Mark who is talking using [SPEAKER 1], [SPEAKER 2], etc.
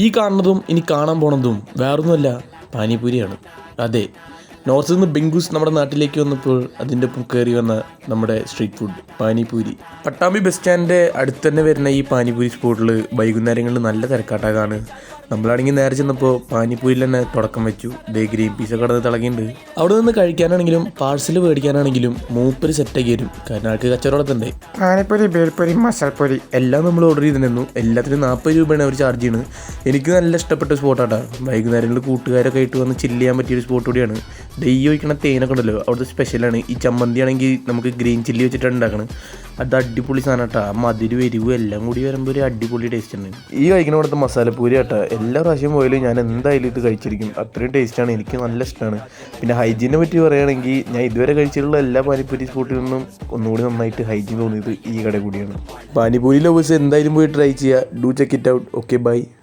[SPEAKER 1] ഈ കാണുന്നതും ഇനി കാണാൻ പോണതും വേറൊന്നുമല്ല, പാനിപൂരിയാണ്. അതെ, നോർത്തിൽ നിന്ന് ബിങ്കൂസ് നമ്മുടെ നാട്ടിലേക്ക് വന്നപ്പോൾ അതിൻ്റെ ഒപ്പം കയറി വന്ന നമ്മുടെ street food panipuri. Pattambi bus സ്റ്റാൻഡിൻ്റെ അടുത്ത് തന്നെ വരുന്ന ഈ പാനിപൂരി സ്പോട്ടിൽ വൈകുന്നേരങ്ങളിൽ നല്ല തിരക്കാട്ടാകാണ്. നമ്മളാണെങ്കിൽ നേരെ ചെന്നപ്പോൾ പാനിപൂരിയിൽ തന്നെ തുടക്കം വെച്ചു. ദേ ഗ്രീൻ പീസൊക്കെ കടന്ന് തിളങ്ങിയിട്ടുണ്ട്. അവിടെ നിന്ന് കഴിക്കാനാണെങ്കിലും പാഴ്സൽ മേടിക്കാനാണെങ്കിലും മൂപ്പര് സെറ്റാക്കി തരും. കാരണം ആൾക്ക് കച്ചവടത്തുണ്ട്.
[SPEAKER 2] പാനിപ്പൂരി, ബേൽപൂരി, മസാലപ്പൂരി
[SPEAKER 1] എല്ലാം നമ്മൾ ഓർഡർ ചെയ്തിരുന്നു. എല്ലാത്തിനും 40 രൂപയാണ് അവർ ചാർജ് ചെയ്യുന്നത്. എനിക്ക് നല്ല ഇഷ്ടപ്പെട്ട സ്പോട്ടാട്ടാ. വൈകുന്നേരങ്ങളിൽ കൂട്ടുകാരൊക്കെ ആയിട്ട് വന്ന് ചില്ല് ചെയ്യാൻ പറ്റിയൊരു സ്പോട്ട് കൂടിയാണ്. ദയ്യോ വയ്ക്കണ തേനൊക്കെ ഉണ്ടല്ലോ, അവിടുത്തെ സ്പെഷ്യലാണ്. ഈ ചമ്മന്തി ആണെങ്കിൽ നമുക്ക് ഗ്രീൻ ചില്ലി വെച്ചിട്ടാണ് ഉണ്ടാക്കുന്നത്. അത് അടിപൊളി സാധനം കേട്ടോ. മധുരം എരിവും എല്ലാം കൂടി വരുമ്പോൾ ഒരു അടിപൊളി ടേസ്റ്റ് ഉണ്ട്. ഈ കഴിക്കുന്ന ഇവിടുത്തെ മസാലപ്പൂരി കേട്ടോ, എല്ലാ പ്രാവശ്യം പോയാലും ഞാൻ എന്തായാലും ഇത് കഴിച്ചിരിക്കും. അത്രയും ടേസ്റ്റാണ്, എനിക്ക് നല്ല ഇഷ്ടമാണ്. പിന്നെ ഹൈജീനെ പറ്റി പറയുകയാണെങ്കിൽ ഞാൻ ഇതുവരെ കഴിച്ചിട്ടുള്ള എല്ലാ പാനിപ്പൂരി സ്പോട്ടിൽ നിന്നും ഒന്നുകൂടി നന്നായിട്ട് ഹൈജീൻ തോന്നിയത് ഈ കട കൂടിയാണ്. പാനിപ്പൂരി ലവേഴ്സ് എന്തായാലും പോയി ട്രൈ ചെയ്യുക. Do check it out. Okay, by.